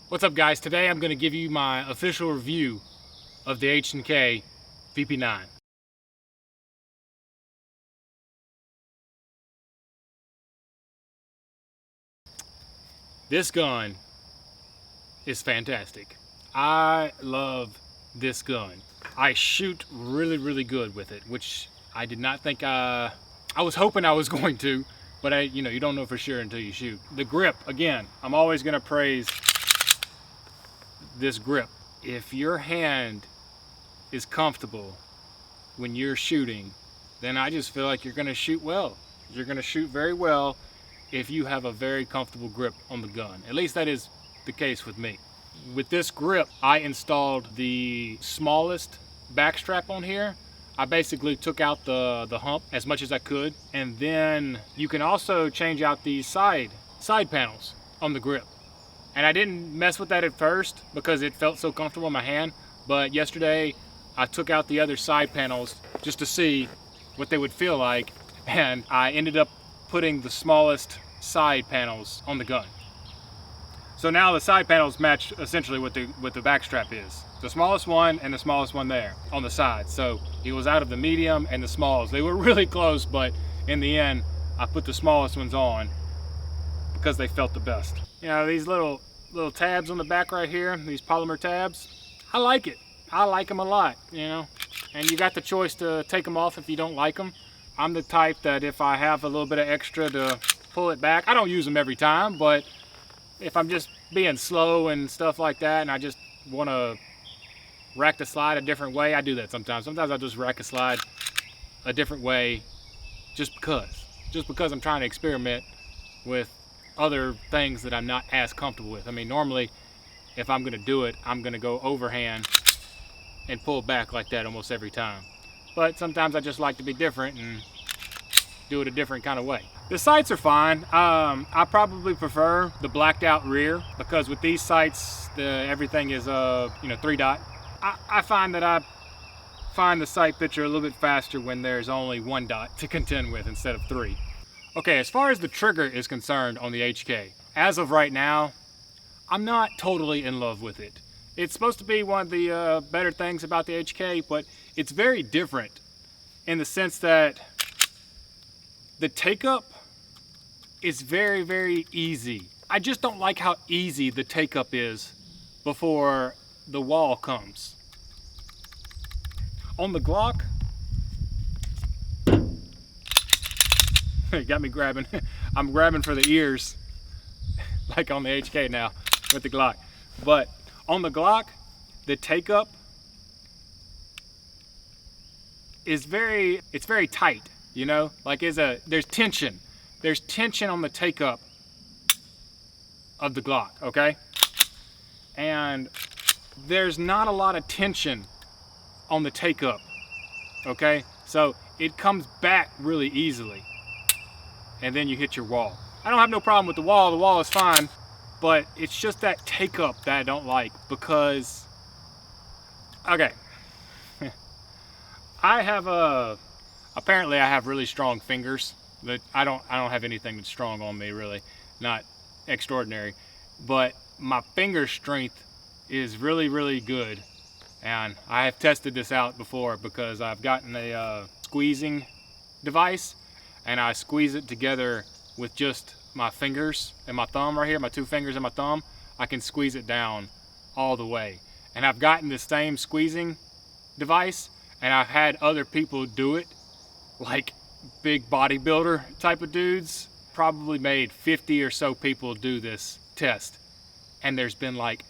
What's up, guys? Today I'm going to give you my official review of the H&K Vp9. This gun is fantastic. I love this gun. I shoot really good with it, which I did not think I was hoping I was going to, but you don't know for sure until you shoot. The grip, again, I'm always going to praise this grip. If your hand is comfortable when you're shooting, then I just feel like you're going to shoot well. You're going to shoot very well if you have a very comfortable grip on the gun. At least that is the case with me. With this grip, I installed the smallest back strap on here. I basically took out the hump as much as I could, and then you can also change out these side panels on the grip. And I didn't mess with that at first because it felt so comfortable in my hand, but yesterday I took out the other side panels just to see what they would feel like, and I ended up putting the smallest side panels on the gun. So now the side panels match essentially what the back strap is. The smallest one and the smallest one there on the side. So it was out of the medium and the smalls. They were really close, but in the end, I put the smallest ones on because they felt the best. You know, these little tabs on the back right here, these polymer tabs, I like it. I like them a lot, you know. And you got the choice to take them off if you don't like them. I'm the type that if I have a little bit of extra to pull it back, I don't use them every time, but if I'm just being slow and stuff like that and I just want to rack the slide a different way, I do that sometimes. Sometimes I just rack a slide a different way just because I'm trying to experiment with other things that I'm not as comfortable with. I mean, normally if I'm going to do it, I'm going to go overhand and pull back like that almost every time. But sometimes I just like to be different and do it a different kind of way. The sights are fine. I probably prefer the blacked out rear because with these sights, everything is 3-dot. I find that I find the sight picture a little bit faster when there's only 1 dot to contend with instead of 3. Okay, as far as the trigger is concerned on the HK, as of right now, I'm not totally in love with it. It's supposed to be one of the better things about the HK, but it's very different in the sense that the take-up is very easy. I just don't like how easy the take-up is before the wall comes. On the Glock, it got me grabbing. I'm grabbing for the ears, like on the HK now with the Glock. But on the Glock, the take-up is very tight, you know? Like there's tension. There's tension on the take-up of the Glock, okay? And there's not a lot of tension on the take-up, okay? So it comes back really easily, and then you hit your wall. I don't have no problem with the wall is fine, but it's just that take-up that I don't like because, okay, apparently I have really strong fingers. But I don't have anything that's strong on me, really, not extraordinary, but my finger strength is really good, and I have tested this out before because I've gotten a squeezing device and I squeeze it together with just my fingers and my thumb right here, my 2 fingers and my thumb. I can squeeze it down all the way, and I've gotten the same squeezing device and I've had other people do it, like big bodybuilder type of dudes. Probably made 50 or so people do this test, and there's been like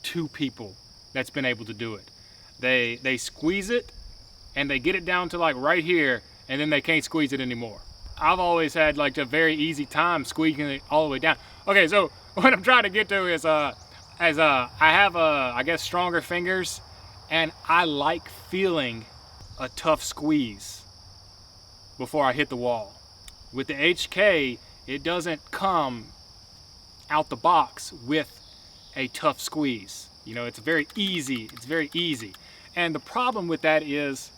2 people that's been able to do it. They squeeze it and they get it down to like right here, and then they can't squeeze it anymore. I've always had like a very easy time squeezing it all the way down. Okay, so what I'm trying to get to is I have I guess stronger fingers, and I like feeling a tough squeeze before I hit the wall. With the HK, it doesn't come out the box with a tough squeeze. You know, it's very easy. And the problem with that is,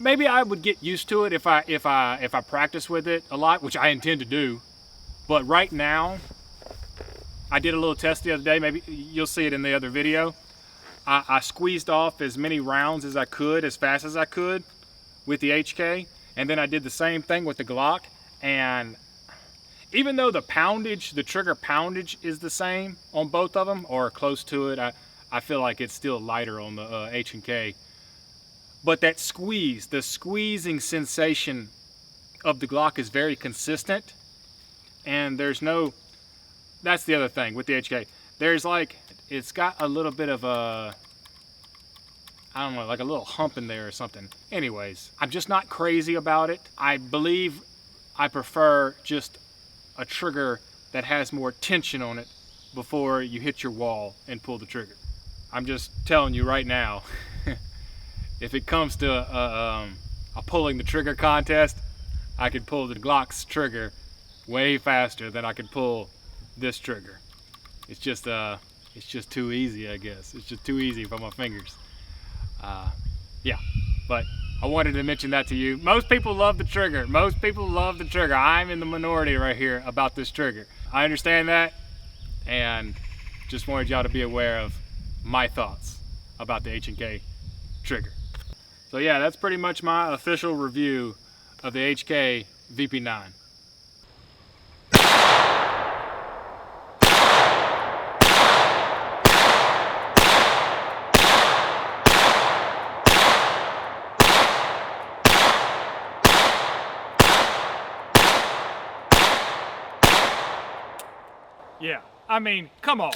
maybe I would get used to it if I practice with it a lot, which I intend to do. But right now, I did a little test the other day, maybe you'll see it in the other video. I squeezed off as many rounds as I could, as fast as I could with the HK, and then I did the same thing with the Glock, and even though the poundage, the trigger poundage is the same on both of them, or close to it, I feel like it's still lighter on the H&K. But that squeeze, the squeezing sensation of the Glock is very consistent, and there's no, that's the other thing with the HK. There's like, it's got a little bit of a, I don't know, like a little hump in there or something. Anyways, I'm just not crazy about it. I believe I prefer just a trigger that has more tension on it before you hit your wall and pull the trigger. I'm just telling you right now, if it comes to a pulling the trigger contest, I could pull the Glock's trigger way faster than I could pull this trigger. It's just too easy, I guess. It's just too easy for my fingers. Yeah, but I wanted to mention that to you. Most people love the trigger. Most people love the trigger. I'm in the minority right here about this trigger. I understand that, and just wanted y'all to be aware of my thoughts about the H&K trigger. So yeah, that's pretty much my official review of the HK Vp9. Yeah, I mean, come on.